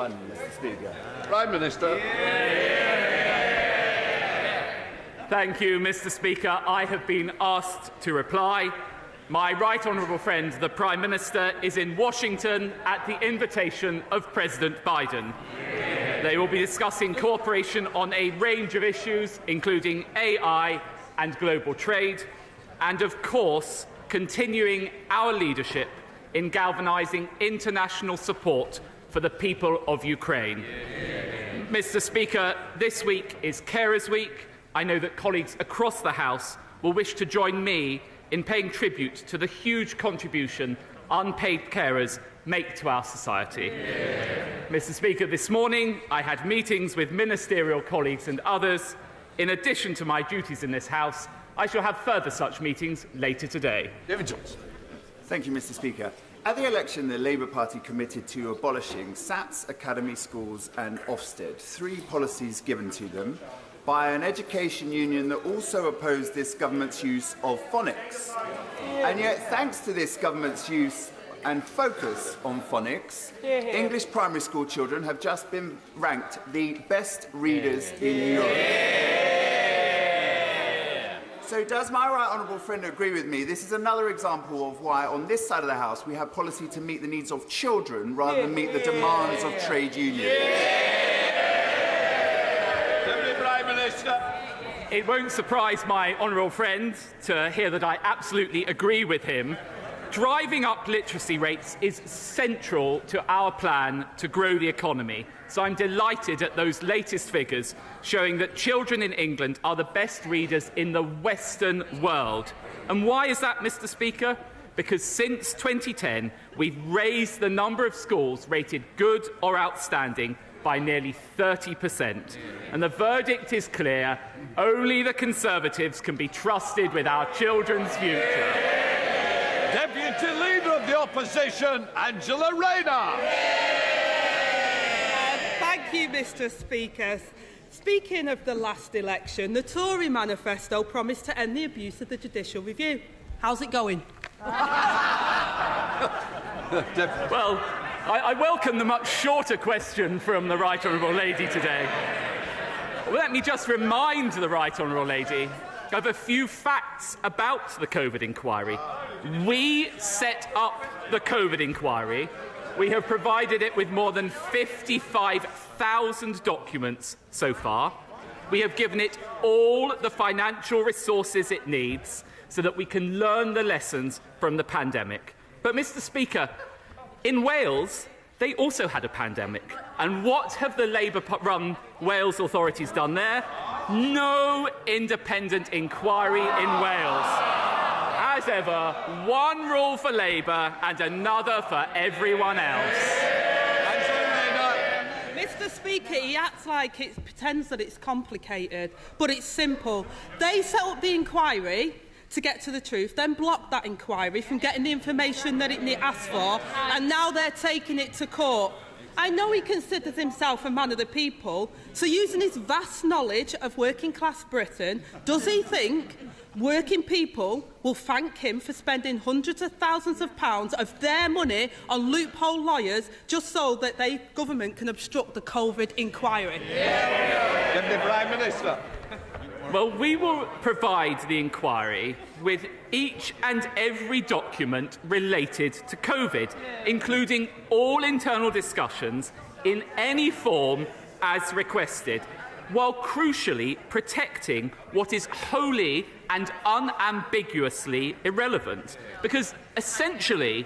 one, Mr. Speaker. Prime Minister. Thank you, Mr. Speaker. I have been asked to reply. My right honourable friend, the Prime Minister, is in Washington at the invitation of President Biden. They will be discussing cooperation on a range of issues, including AI and global trade, and, of course, continuing our leadership in galvanising international support for the people of Ukraine. Mr. Speaker, this week is Carers Week. I know that colleagues across the House will wish to join me in paying tribute to the huge contribution unpaid carers make to our society. Mr. Speaker, this morning I had meetings with ministerial colleagues and others. In addition to my duties in this House, I shall have further such meetings later today. David Johnson. Thank you, Mr. Speaker. At the election, the Labour Party committed to abolishing SATs, academy schools and Ofsted, 3 policies given to them by an education union that also opposed this government's use of phonics. And yet, thanks to this government's use and focus on phonics, English primary school children have just been ranked the best readers in Europe. So does my right honourable friend agree with me? This is another example of why, on this side of the House, we have policy to meet the needs of children rather than meet the demands of trade unions. Deputy Prime Minister. It won't surprise my honourable friend to hear that I absolutely agree with him. Driving up literacy rates is central to our plan to grow the economy. So I'm delighted at those latest figures showing that children in England are the best readers in the Western world. And why is that, Mr. Speaker? Because since 2010, we've raised the number of schools rated good or outstanding by nearly 30%. And the verdict is clear. Only the Conservatives can be trusted with our children's future. Deputy Leader of the Opposition, Angela Rayner. Thank you, Mr. Speaker. Speaking of the last election, the Tory manifesto promised to end the abuse of the judicial review. How's it going? Well, I welcome the much shorter question from the Right Honourable Lady today. Let me just remind the Right Honourable Lady of a few facts about the COVID inquiry. We set up the COVID inquiry. We have provided it with more than 55,000 documents so far. We have given it all the financial resources it needs so that we can learn the lessons from the pandemic. But, Mr. Speaker, in Wales, they also had a pandemic. And what have the Labour-run Wales authorities done there? No independent inquiry in Wales. As ever, one rule for Labour and another for everyone else. Mr. Speaker, he acts like it pretends that it's complicated, but it's simple. They set up the inquiry to get to the truth, then blocked that inquiry from getting the information that it asked for, and now they're taking it to court. I know he considers himself a man of the people, so using his vast knowledge of working-class Britain, does he think working people will thank him for spending hundreds of thousands of pounds of their money on loophole lawyers just so that the government can obstruct the COVID inquiry? Deputy Prime Minister. Well, we will provide the inquiry with each and every document related to COVID, including all internal discussions in any form as requested, while crucially protecting what is wholly and unambiguously irrelevant. Because essentially,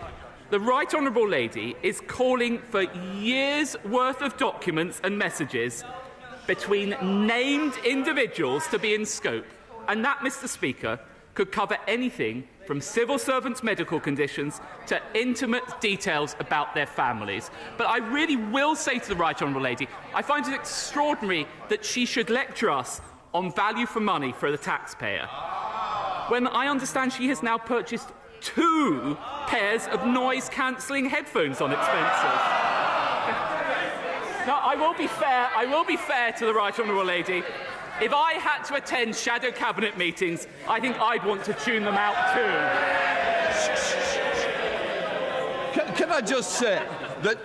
the Right Honourable Lady is calling for years' worth of documents and messages between named individuals to be in scope. And that, Mr. Speaker, could cover anything from civil servants' medical conditions to intimate details about their families. But I really will say to the Right Honourable Lady, I find it extraordinary that she should lecture us on value for money for the taxpayer, when I understand she has now purchased 2 pairs of noise-cancelling headphones on expenses. Now, I will be fair to the Right Honourable Lady. If I had to attend shadow cabinet meetings, I think I'd want to tune them out too. Can I just say that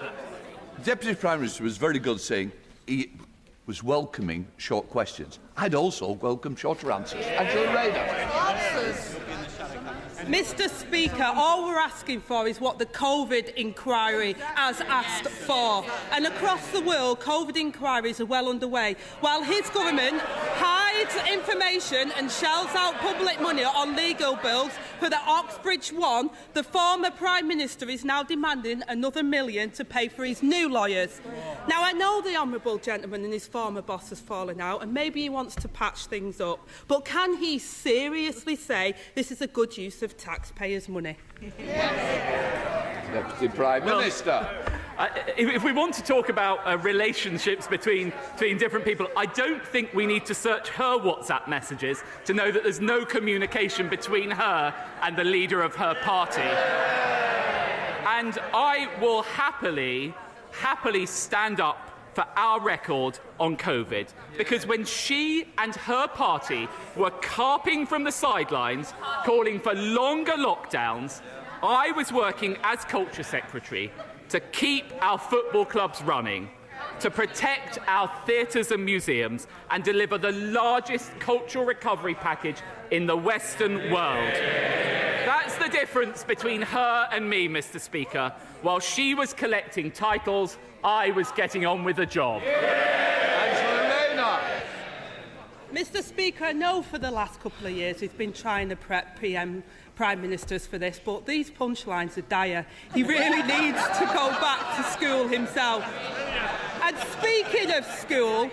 Deputy Prime Minister was very good saying he was welcoming short questions. I'd also welcome shorter answers. Angela Rayner. Mr. Speaker, all we're asking for is what the COVID inquiry has asked for. And across the world, COVID inquiries are well underway. While his government hides information and shells out public money on legal bills for the Oxbridge one, the former Prime Minister is now demanding another $1 million to pay for his new lawyers. Now, I know the honourable gentleman and his former boss has fallen out, and maybe he wants to patch things up, but can he seriously say this is a good use of taxpayers' money? Deputy Prime Minister. If we want to talk about relationships between different people, I don't think we need to search her WhatsApp messages to know that there's no communication between her and the leader of her party. And I will happily stand up for our record on COVID, because when she and her party were carping from the sidelines, calling for longer lockdowns, I was working as Culture Secretary to keep our football clubs running, to protect our theatres and museums, and deliver the largest cultural recovery package in the Western world. That's the difference between her and me, Mr. Speaker. While she was collecting titles, I was getting on with the job. Mr. Speaker, I know for the last couple of years we've been trying to prep Prime Ministers for this, but these punchlines are dire. He really needs to go back to school himself. And speaking of school,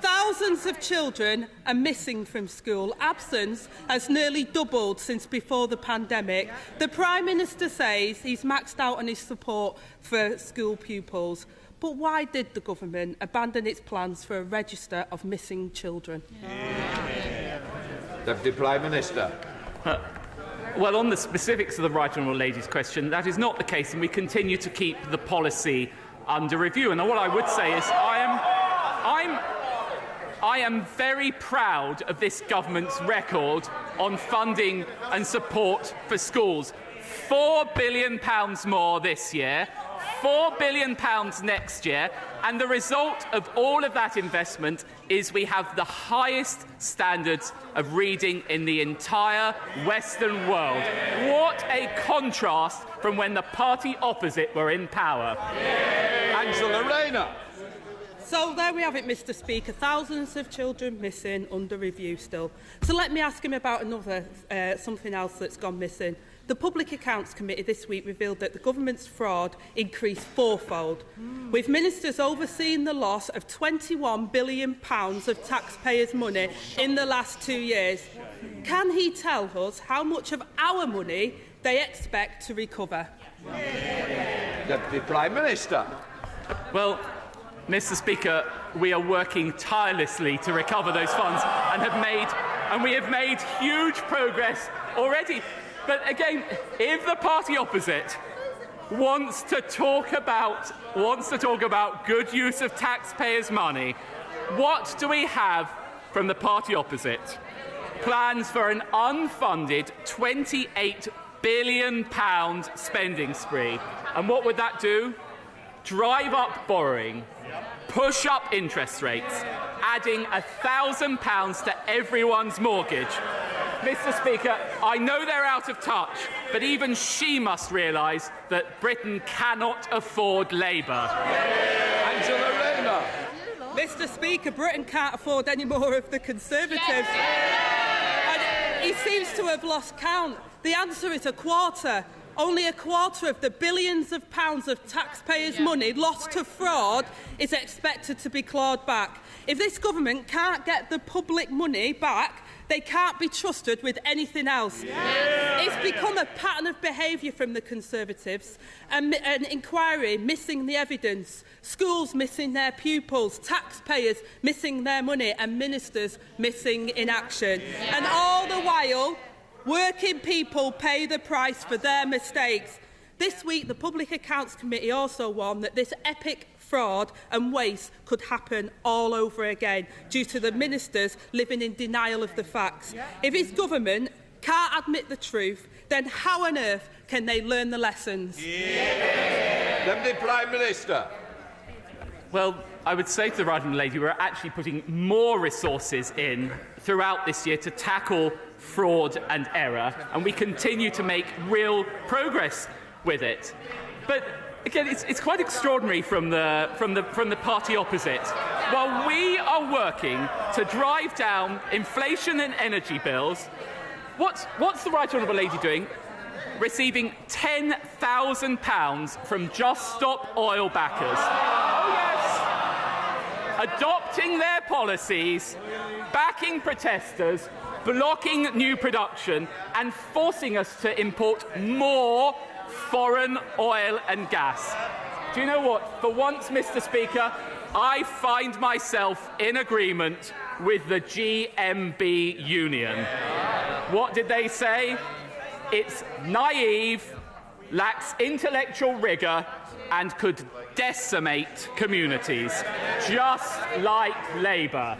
thousands of children are missing from school. Absence has nearly doubled since before the pandemic. The Prime Minister says he's maxed out on his support for school pupils. But why did the government abandon its plans for a register of missing children? Deputy Prime Minister. Well, on the specifics of the Right Honourable Lady's question, that is not the case, and we continue to keep the policy under review. And what I would say is I am very proud of this government's record on funding and support for schools. £4 billion more this year, £4 billion next year, and the result of all of that investment is we have the highest standards of reading in the entire Western world. What a contrast from when the party opposite were in power. Angela Rayner. So there we have it, Mr. Speaker. Thousands of children missing, under review still. So let me ask him about something else that's gone missing. The Public Accounts Committee this week revealed that the government's fraud increased fourfold, with ministers overseeing the loss of £21 billion of taxpayers' money in the last 2 years. Can he tell us how much of our money they expect to recover? Deputy Prime Minister. Well, Mr. Speaker, we are working tirelessly to recover those funds and we have made huge progress already. But again, if the party opposite wants to talk about good use of taxpayers' money, what do we have from the party opposite? Plans for an unfunded £28 billion spending spree. And what would that do? Drive up borrowing, push up interest rates, adding £1,000 to everyone's mortgage. Mr. Speaker, I know they're out of touch, but even she must realise that Britain cannot afford Labour. Angela Rayner. Mr. Speaker, Britain can't afford any more of the Conservatives. And he seems to have lost count. The answer is a quarter. Only a quarter of the billions of pounds of taxpayers' money lost to fraud is expected to be clawed back. If this government can't get the public money back, they can't be trusted with anything else. It's become a pattern of behaviour from the Conservatives. An inquiry missing the evidence, schools missing their pupils, taxpayers missing their money, and ministers missing in action. And all the while, working people pay the price for their mistakes. This week, the Public Accounts Committee also warned that this epic fraud and waste could happen all over again due to the ministers living in denial of the facts. If his government can't admit the truth, then how on earth can they learn the lessons? Deputy Prime Minister. Well, I would say to the Right Honourable Lady, we're actually putting more resources in throughout this year to tackle fraud and error, and we continue to make real progress with it. But again, it's quite extraordinary from the party opposite. While we are working to drive down inflation and energy bills, what's the Right Honourable Lady doing? Receiving £10,000 from Just Stop Oil backers. Oh yes! Adopting their policies, backing protesters, blocking new production and forcing us to import more foreign oil and gas. Do you know what? For once, Mr. Speaker, I find myself in agreement with the GMB union. What did they say? It's naive, lacks intellectual rigour and could decimate communities, just like Labour.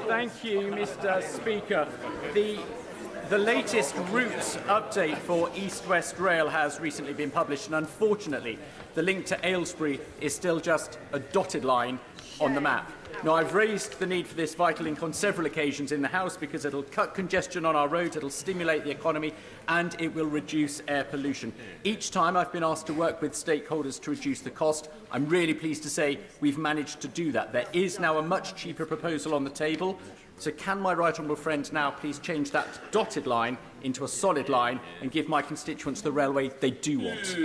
Thank you, Mr. Speaker. The latest route update for East West Rail has recently been published, and unfortunately, the link to Aylesbury is still just a dotted line on the map. Now, I've raised the need for this vital link on several occasions in the House because it'll cut congestion on our roads, it'll stimulate the economy, and it will reduce air pollution. Each time I've been asked to work with stakeholders to reduce the cost. I'm really pleased to say we've managed to do that. There is now a much cheaper proposal on the table. So can my right honourable friend now please change that dotted line into a solid line and give my constituents the railway they do want?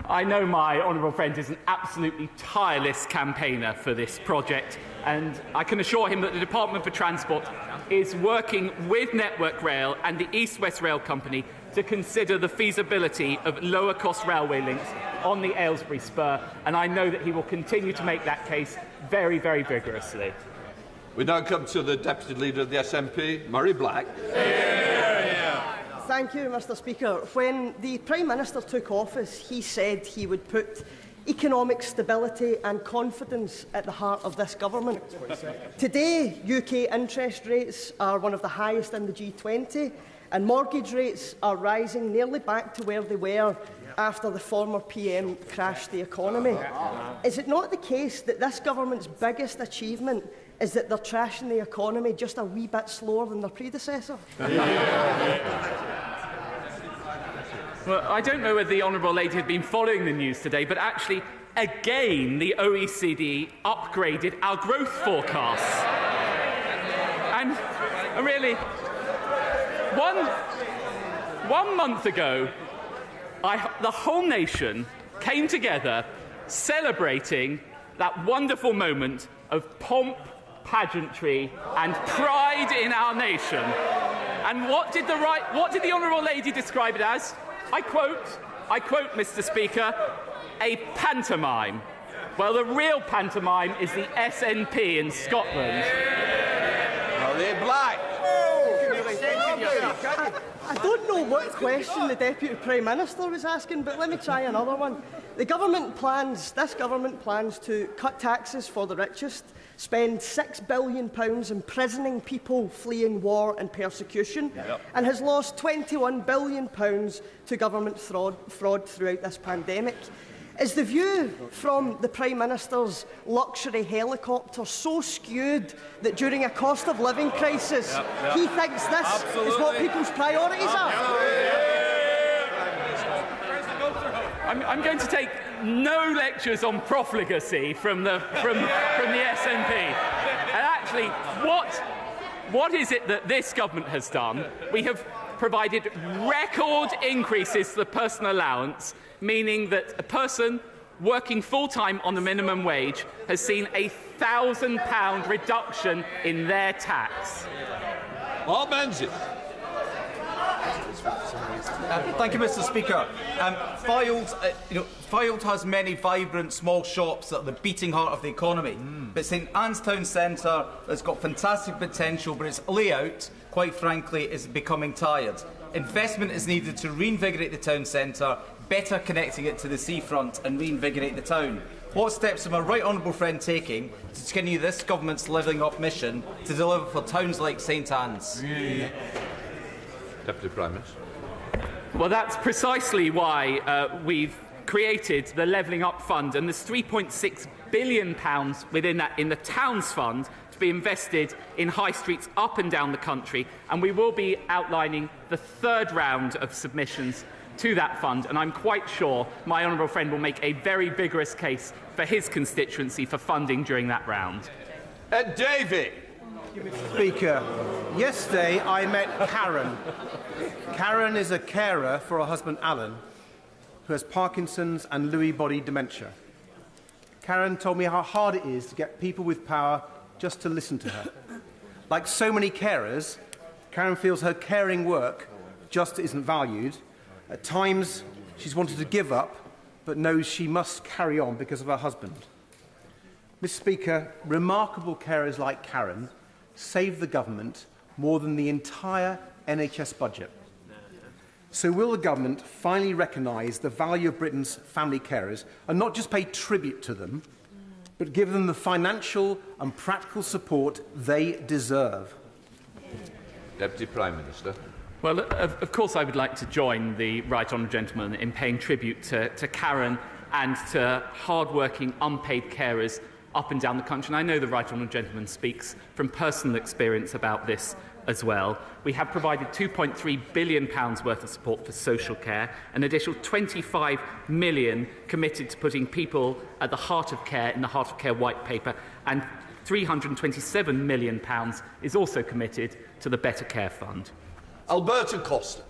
I know my honourable friend is an absolutely tireless campaigner for this project, and I can assure him that the Department for Transport is working with Network Rail and the East West Rail Company to consider the feasibility of lower-cost railway links on the Aylesbury spur, and I know that he will continue to make that case very, very vigorously. We now come to the Deputy Leader of the SNP, Murray Black. Thank you, Mr. Speaker. When the Prime Minister took office, he said he would put economic stability and confidence at the heart of this government. Today, UK interest rates are one of the highest in the G20, and mortgage rates are rising nearly back to where they were after the former PM crashed the economy. Is it not the case that this government's biggest achievement is that they're trashing the economy just a wee bit slower than their predecessor? Well, I don't know whether the honourable lady had been following the news today, but actually, again, the OECD upgraded our growth forecasts. And really, one month ago, the whole nation came together celebrating that wonderful moment of pomp, pageantry and pride in our nation. And what did the honourable lady describe it as? I quote, Mr. Speaker, a pantomime. Well, the real pantomime is the SNP in Scotland. Murray Black. I don't know what question the Deputy Prime Minister was asking, but let me try another one. This government plans to cut taxes for the richest, spend £6 billion imprisoning people fleeing war and persecution, and has lost £21 billion to government fraud throughout this pandemic. Is the view from the Prime Minister's luxury helicopter so skewed that during a cost of living crisis he thinks this is what people's priorities are? I'm going to take no lectures on profligacy from the SNP. And actually, what is it that this government has done? We have provided record increases to the personal allowance, meaning that a person working full-time on the minimum wage has seen a £1,000 reduction in their tax. Mark Menzies. Thank you, Mr. Speaker. Fylde has many vibrant small shops that are the beating heart of the economy. But St Anne's Town Centre has got fantastic potential, but its layout, quite frankly, is becoming tired. Investment is needed to reinvigorate the town centre, better connecting it to the seafront and reinvigorate the town. What steps are my right honourable friend taking to continue this government's living up mission to deliver for towns like St Anne's? Deputy Prime Minister. Well, that's precisely why we've created the Levelling Up Fund, and there's £3.6 billion within that in the Towns Fund to be invested in high streets up and down the country, and we will be outlining the third round of submissions to that fund, and I'm quite sure my honourable friend will make a very vigorous case for his constituency for funding during that round. David. Speaker, yesterday I met Karen. Karen is a carer for her husband Alan, who has Parkinson's and Lewy body dementia. Karen told me how hard it is to get people with power just to listen to her. Like so many carers, Karen feels her caring work just isn't valued. At times, she's wanted to give up, but knows she must carry on because of her husband. Mr. Speaker, remarkable carers like Karen save the government more than the entire NHS budget. So will the government finally recognise the value of Britain's family carers and not just pay tribute to them, but give them the financial and practical support they deserve? Deputy Prime Minister. Well, of course I would like to join the right honourable gentleman in paying tribute to Karen and to hard-working, unpaid carers up and down the country. And I know the right honourable gentleman speaks from personal experience about this as well. We have provided £2.3 billion worth of support for social care, an additional £25 million committed to putting people at the heart of care in the Heart of Care White Paper, and £327 million is also committed to the Better Care Fund. Alberto Costa.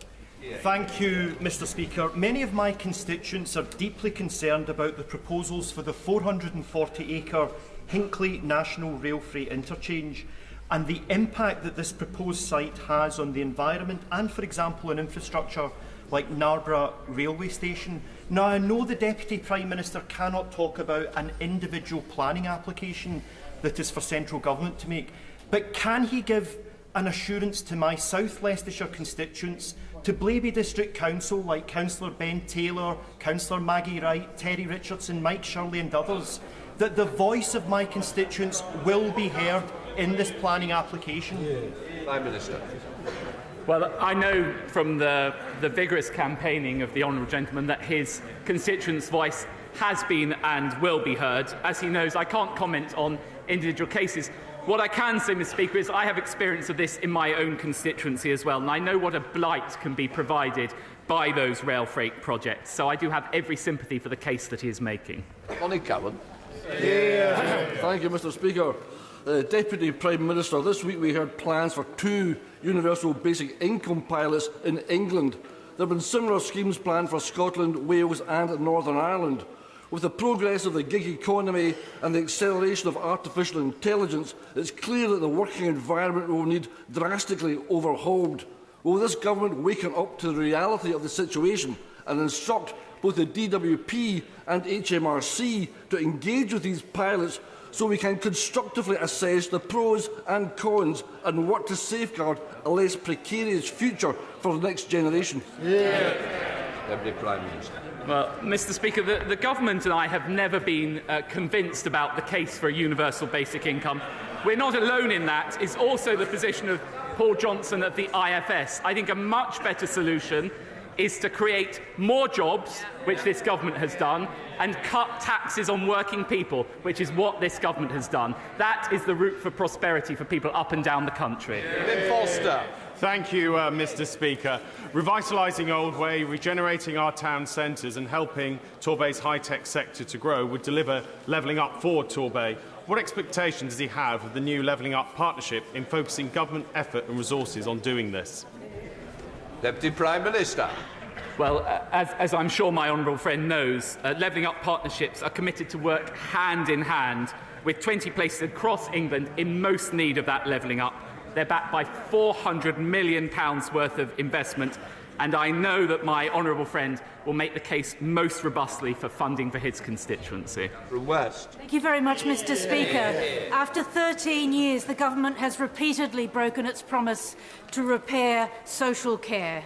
Thank you, Mr. Speaker. Many of my constituents are deeply concerned about the proposals for the 440-acre Hinckley National Rail Freight Interchange and the impact that this proposed site has on the environment and, for example, on infrastructure like Narborough Railway Station. Now, I know the Deputy Prime Minister cannot talk about an individual planning application that is for central government to make, but can he give an assurance to my South Leicestershire constituents, to Blaby District Council like Councillor Ben Taylor, Councillor Maggie Wright, Terry Richardson, Mike Shirley and others, that the voice of my constituents will be heard in this planning application? Prime Minister. Well, I know from the vigorous campaigning of the honourable gentleman that his constituents' voice has been and will be heard. As he knows, I can't comment on individual cases. What I can say, Mr. Speaker, is I have experience of this in my own constituency as well, and I know what a blight can be provided by those rail freight projects. So I do have every sympathy for the case that he is making. Connie Cowan. Thank you, Mr. Speaker. Deputy Prime Minister, this week we heard plans for 2 universal basic income pilots in England. There have been similar schemes planned for Scotland, Wales and Northern Ireland. With the progress of the gig economy and the acceleration of artificial intelligence, it's clear that the working environment will need drastically overhauled. Will this government waken up to the reality of the situation and instruct both the DWP and HMRC to engage with these pilots so we can constructively assess the pros and cons and work to safeguard a less precarious future for the next generation? Deputy Prime Minister. Well, Mr. Speaker, the government and I have never been convinced about the case for a universal basic income. We're not alone in that. It's also the position of Paul Johnson of the IFS. I think a much better solution is to create more jobs, which this government has done, and cut taxes on working people, which is what this government has done. That is the route for prosperity for people up and down the country. Vin Foster. Thank you, Mr. Speaker. Revitalising Old Way, regenerating our town centres and helping Torbay's high-tech sector to grow would deliver levelling up for Torbay. What expectations does he have of the new Levelling Up partnership in focusing government effort and resources on doing this? Deputy Prime Minister. Well, as I'm sure my honourable friend knows, Levelling Up partnerships are committed to work hand in hand with 20 places across England in most need of that levelling up. They're backed by £400 million worth of investment, and I know that my honourable friend will make the case most robustly for funding for his constituency. From West. Thank you very much, Mr. Speaker. After 13 years, the government has repeatedly broken its promise to repair social care.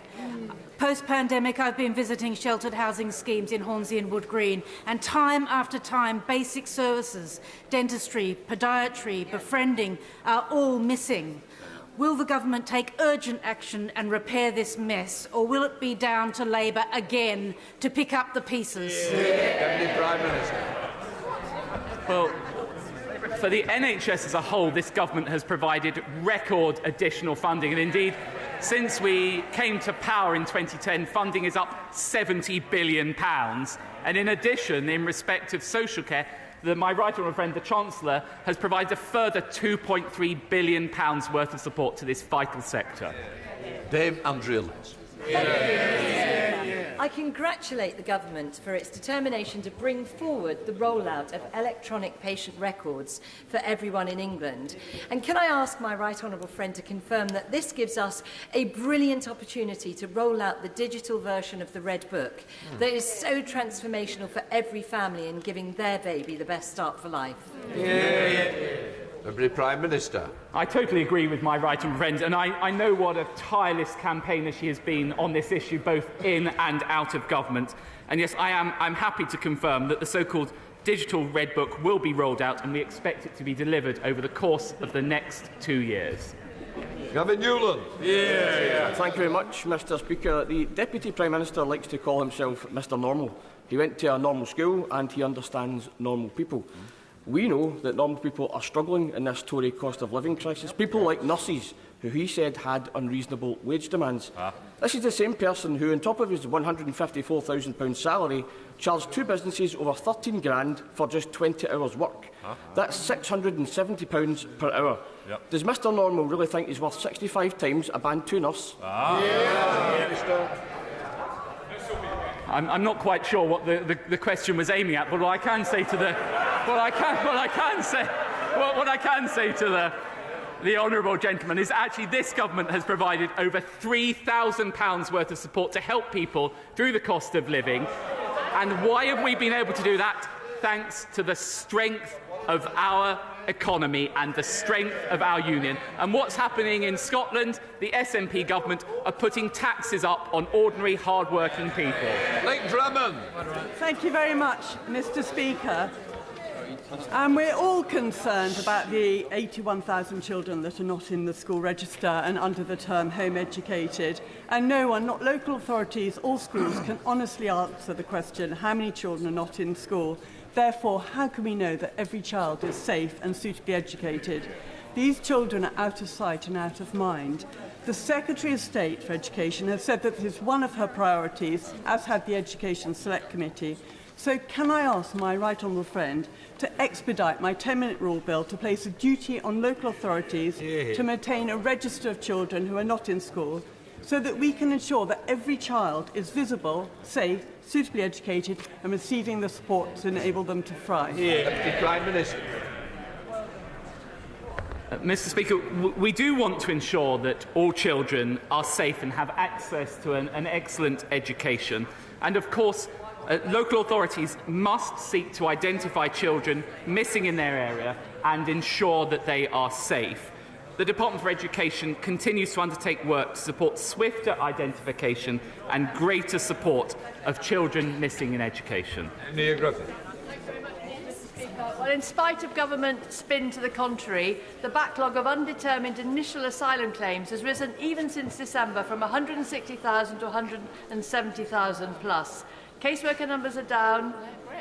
Post-pandemic, I've been visiting sheltered housing schemes in Hornsey and Wood Green, and time after time, basic services, dentistry, podiatry, befriending, are all missing. Will the government take urgent action and repair this mess, or will it be down to Labour again to pick up the pieces? Deputy Prime Minister. Well, for the NHS as a whole, this government has provided record additional funding, and indeed, since we came to power in 2010, funding is up £70 billion. And in addition, in respect of social care, my right honourable friend, the Chancellor, has provided a further £2.3 billion worth of support to this vital sector. Dame Andrea Liz. I congratulate the government for its determination to bring forward the rollout of electronic patient records for everyone in England. And can I ask my right honourable friend to confirm that this gives us a brilliant opportunity to roll out the digital version of the Red Book that is so transformational for every family in giving their baby the best start for life? Deputy Prime Minister. I totally agree with my right honourable friend, and I know what a tireless campaigner she has been on this issue, both in and out of government. And yes, I'm happy to confirm that the so-called digital Red Book will be rolled out, and we expect it to be delivered over the course of the next 2 years. Gavin Newland. Thank you very much, Mr. Speaker. The Deputy Prime Minister likes to call himself Mr. Normal. He went to a normal school and he understands normal people. We know that normal people are struggling in this Tory cost of living crisis. People like nurses, who he said had unreasonable wage demands. This is the same person who, on top of his £154,000 salary, charged two businesses over 13 grand for just 20 hours work. That's £670 per hour. Does Mr Normal really think he's worth 65 times a Band 2 nurse? I'm not quite sure what the question was aiming at, but what I can say to the the honourable gentleman is actually this government has provided over £3,000 worth of support to help people through the cost of living. And why have we been able to do that? Thanks to the strength of our economy and the strength of our union. And what's happening in Scotland? The SNP government are putting taxes up on ordinary, hard-working people. Lake Drummond. Thank you very much, Mr. Speaker. We're all concerned about the 81,000 children that are not in the school register and under the term home educated. And no one, not local authorities or schools, can honestly answer the question, how many children are not in school? Therefore, how can we know that every child is safe and suitably educated? These children are out of sight and out of mind. The Secretary of State for Education has said that this is one of her priorities, as had the Education Select Committee. So can I ask my right honourable friend to expedite my 10-minute rule bill to place a duty on local authorities to maintain a register of children who are not in school, so that we can ensure that every child is visible, safe, suitably educated and receiving the support to enable them to thrive? Deputy Prime Minister. Mr. Speaker, we do want to ensure that all children are safe and have access to an excellent education. And of course, local authorities must seek to identify children missing in their area and ensure that they are safe. The Department for Education continues to undertake work to support swifter identification and greater support of children missing in education. Nia Griffin. Well, in spite of government spin to the contrary, the backlog of undetermined initial asylum claims has risen even since December from 160,000 to 170,000 plus. Caseworker numbers are down,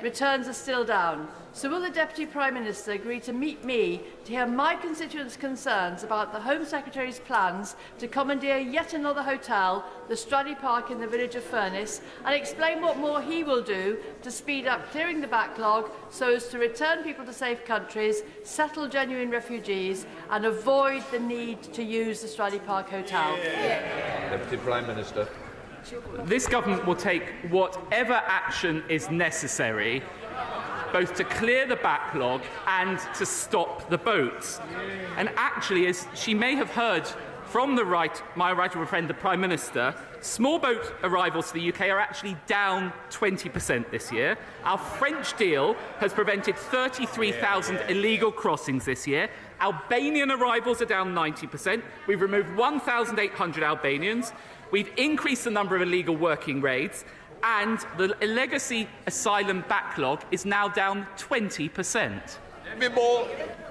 returns are still down. So will the Deputy Prime Minister agree to meet me to hear my constituents' concerns about the Home Secretary's plans to commandeer yet another hotel, the Stradey Park in the village of Furness, and explain what more he will do to speed up clearing the backlog so as to return people to safe countries, settle genuine refugees and avoid the need to use the Stradey Park Hotel? Deputy Prime Minister. This government will take whatever action is necessary, both to clear the backlog and to stop the boats. And actually, as she may have heard from my right honourable friend, the Prime Minister, small boat arrivals to the UK are actually down 20% this year. Our French deal has prevented 33,000 illegal crossings this year. Albanian arrivals are down 90%. We've removed 1,800 Albanians. We've increased the number of illegal working raids, and the legacy asylum backlog is now down 20%.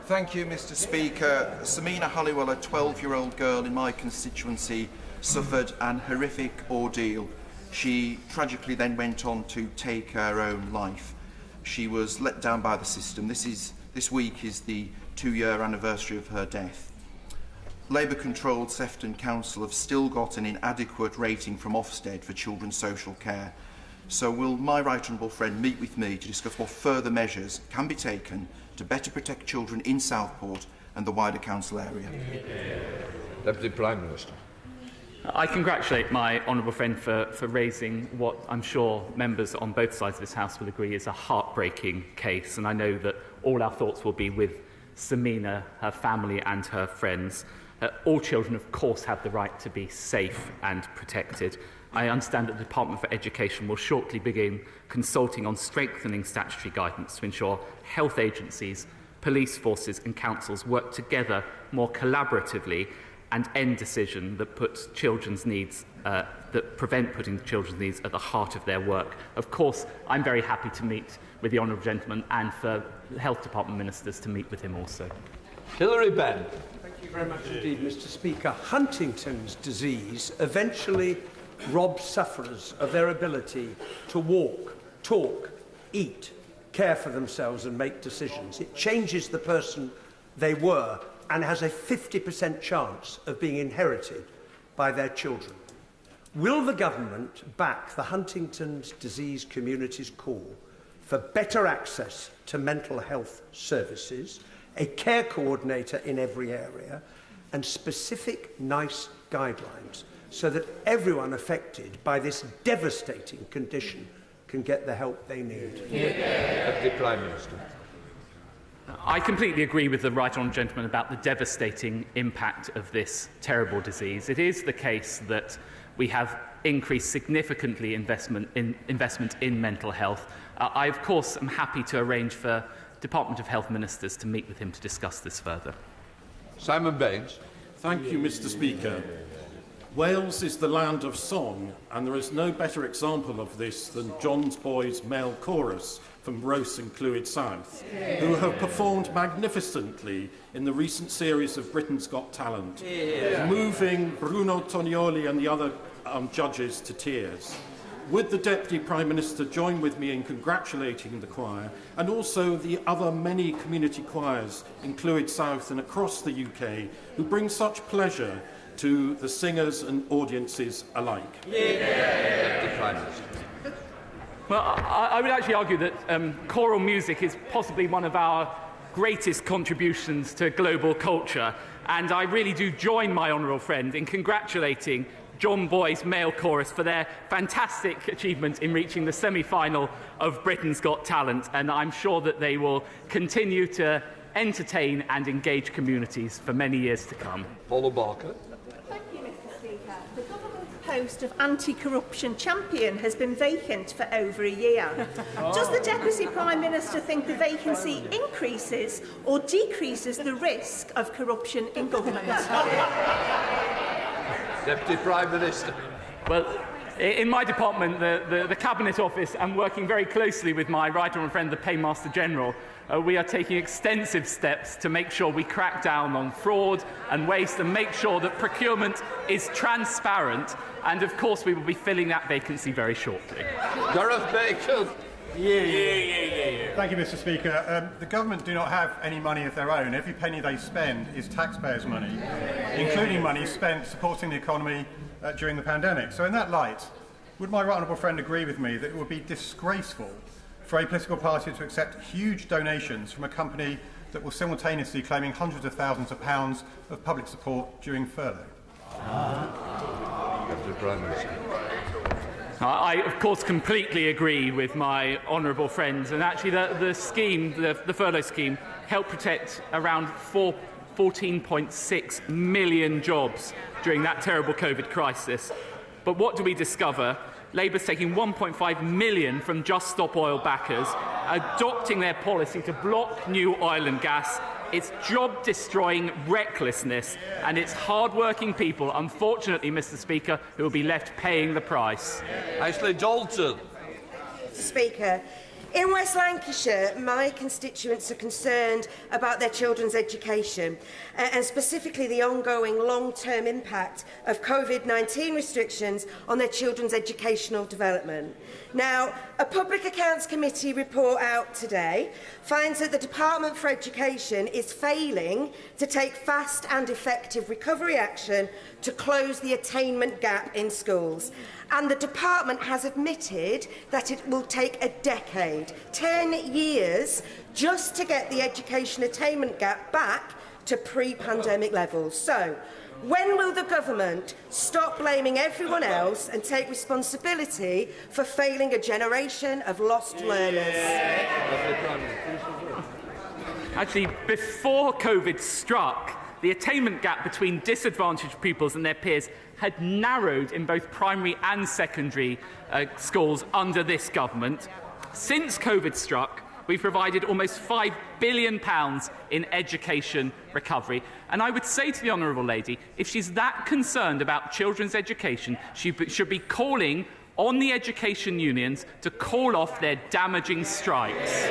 Thank you, Mr Speaker. Samina Halliwell, a 12-year-old girl in my constituency, suffered an horrific ordeal. She tragically then went on to take her own life. She was let down by the system. This week is the 2-year anniversary of her death. Labour-controlled Sefton Council have still got an inadequate rating from Ofsted for children's social care. So will my right honourable friend meet with me to discuss what further measures can be taken to better protect children in Southport and the wider council area? Deputy Prime Minister. I congratulate my honourable friend for raising what I'm sure members on both sides of this House will agree is a heartbreaking case, and I know that all our thoughts will be with Samina, her family and her friends. All children, of course, have the right to be safe and protected. I understand that the Department for Education will shortly begin consulting on strengthening statutory guidance to ensure health agencies, police forces and councils work together more collaboratively and end decisions that put children's needs, that prevent putting children's needs at the heart of their work. Of course, I'm very happy to meet with the honourable gentleman and for the Health Department ministers to meet with him also. Hilary Benn. Thank you very much indeed, Mr Speaker. Huntington's disease eventually robs sufferers of their ability to walk, talk, eat, care for themselves and make decisions. It changes the person they were and has a 50% chance of being inherited by their children. Will the government back the Huntington's disease community's call for better access to mental health services, a care coordinator in every area, and specific NICE guidelines so that everyone affected by this devastating condition can get the help they need? Deputy Prime Minister. I completely agree with the right honourable gentleman about the devastating impact of this terrible disease. It is the case that we have increased significantly investment in mental health. I, of course, am happy to arrange for Department of Health ministers to meet with him to discuss this further. Simon Baines. Thank you, Mr Speaker. Wales is the land of song, and there is no better example of this than John's Boys Male Chorus from Rose and Clwyd South, who have performed magnificently in the recent series of Britain's Got Talent, moving Bruno Tonioli and the other judges to tears. Would the Deputy Prime Minister join with me in congratulating the choir and also the other many community choirs in Clwyd South and across the UK who bring such pleasure to the singers and audiences alike? Deputy Prime Minister. Well, I would actually argue that choral music is possibly one of our greatest contributions to global culture, and I really do join my honourable friend in congratulating John Boy's Male Chorus for their fantastic achievement in reaching the semi-final of Britain's Got Talent, and I'm sure that they will continue to entertain and engage communities for many years to come. Paula Barker. Thank you, Mr Speaker. The government's post of anti-corruption champion has been vacant for over a year. Does the Deputy Prime Minister think the vacancy increases or decreases the risk of corruption in government? Deputy Prime Minister. Well, in my department, the Cabinet Office, I'm working very closely with my right honourable friend, the Paymaster General. We are taking extensive steps to make sure we crack down on fraud and waste and make sure that procurement is transparent. And, of course, we will be filling that vacancy very shortly. Gareth Bacon. Thank you, Mr Speaker. The government do not have any money of their own. Every penny they spend is taxpayers' money, including money spent supporting the economy during the pandemic. So in that light, would my right honourable friend agree with me that it would be disgraceful for a political party to accept huge donations from a company that was simultaneously claiming hundreds of thousands of pounds of public support during furlough? Deputy Prime Minister. I, of course, completely agree with my honourable friends, and actually the scheme, the furlough scheme, helped protect around 14.6 million jobs during that terrible COVID crisis. But what do we discover? Labour's taking 1.5 million from Just Stop Oil backers, adopting their policy to block new oil and gas. It's job-destroying recklessness, and it's hard-working people, unfortunately, Mr Speaker, who will be left paying the price. Ashley Dalton. Mr Speaker. In West Lancashire, my constituents are concerned about their children's education and specifically the ongoing long-term impact of COVID-19 restrictions on their children's educational development. Now, a Public Accounts Committee report out today finds that the Department for Education is failing to take fast and effective recovery action to close the attainment gap in schools. And the department has admitted that it will take a decade, 10 years, just to get the education attainment gap back to pre-pandemic levels. So, when will the government stop blaming everyone else and take responsibility for failing a generation of lost learners? Actually, before COVID struck, the attainment gap between disadvantaged pupils and their peers had narrowed in both primary and secondary schools under this government. Since COVID struck, we've provided almost £5 billion in education recovery. And I would say to the Honourable Lady, if she's that concerned about children's education, she should be calling on the education unions to call off their damaging strikes.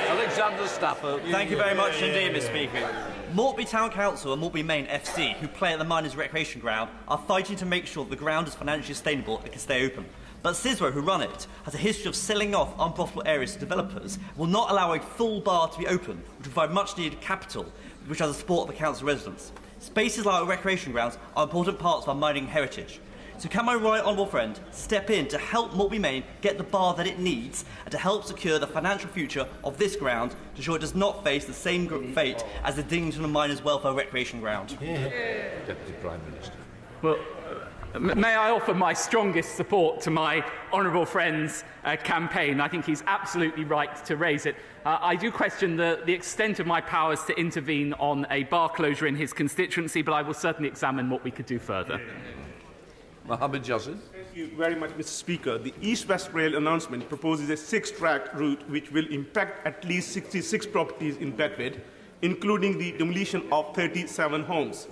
Alexander Stafford. Thank you very much indeed, Mr Speaker. Maltby Town Council and Maltby Main FC, who play at the Miners' Recreation Ground, are fighting to make sure the ground is financially sustainable and can stay open. But CISRO, who run it, has a history of selling off unprofitable areas to developers, will not allow a full bar to be open, which will provide much-needed capital, which has the support of the council residents. Spaces like our recreation grounds are important parts of our mining heritage. So can my right honourable friend step in to help Maltby Main get the bar that it needs and to help secure the financial future of this ground to ensure it does not face the same fate as the Dingleton and Miners' Welfare Recreation Ground? Deputy Prime Minister. Well, may I offer my strongest support to my honourable friend's campaign. I think he's absolutely right to raise it. I do question the extent of my powers to intervene on a bar closure in his constituency, but I will certainly examine what we could do further. Mohammed Jassin. Thank you very much, Mr. Speaker. The East-West Rail announcement proposes a 6-track route which will impact at least 66 properties in Bedford, including the demolition of 37 homes.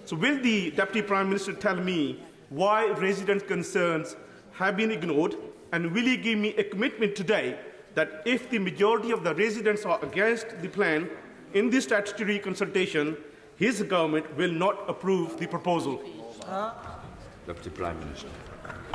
So will the Deputy Prime Minister tell me why residents' concerns have been ignored, and will he give me a commitment today that if the majority of the residents are against the plan in this statutory consultation, his government will not approve the proposal? Deputy Prime Minister.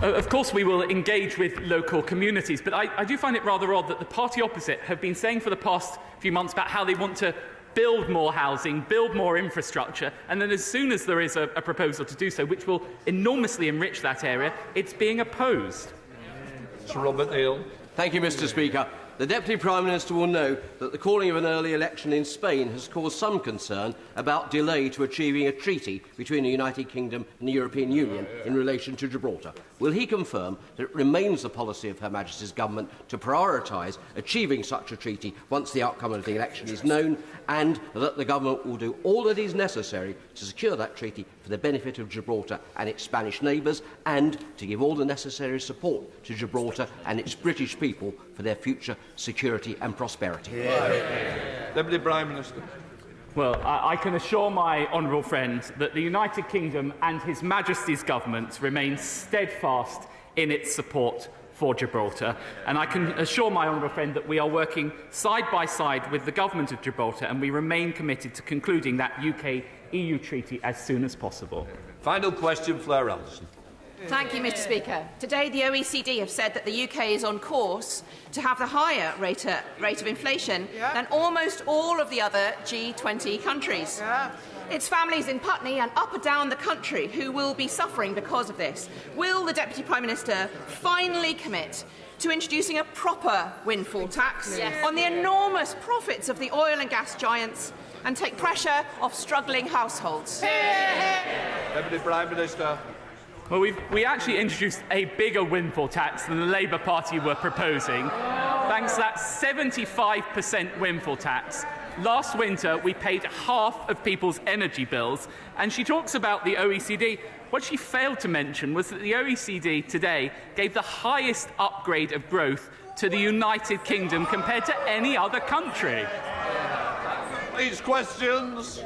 Of course we will engage with local communities, but I do find it rather odd that the party opposite have been saying for the past few months about how they want to build more housing, build more infrastructure, and then as soon as there is a proposal to do so, which will enormously enrich that area, it's being opposed. Sir Robert Neal. Thank you, Mr. Speaker. The Deputy Prime Minister will know that the calling of an early election in Spain has caused some concern about delay to achieving a treaty between the United Kingdom and the European Union in relation to Gibraltar. Will he confirm that it remains the policy of Her Majesty's Government to prioritise achieving such a treaty once the outcome of the election is known, and that the Government will do all that is necessary to secure that treaty for the benefit of Gibraltar and its Spanish neighbours, and to give all the necessary support to Gibraltar and its British people for their future security and prosperity? Deputy Prime Minister. Well, I can assure my honourable friend that the United Kingdom and His Majesty's Government remain steadfast in its support for Gibraltar, and I can assure my honourable friend that we are working side by side with the Government of Gibraltar, and we remain committed to concluding that UK-EU treaty as soon as possible. Final question, Fleur Alderson. Thank you, Mr. Speaker. Today, the OECD have said that the UK is on course to have the higher rate of inflation than almost all of the other G20 countries. It's families in Putney and up and down the country who will be suffering because of this. Will the Deputy Prime Minister finally commit to introducing a proper windfall tax on the enormous profits of the oil and gas giants and take pressure off struggling households? Deputy Prime Minister. Well, we actually introduced a bigger windfall tax than the Labour Party were proposing. Thanks to that 75% windfall tax, last winter we paid half of people's energy bills. And she talks about the OECD. What she failed to mention was that the OECD today gave the highest upgrade of growth to the United Kingdom compared to any other country. These questions.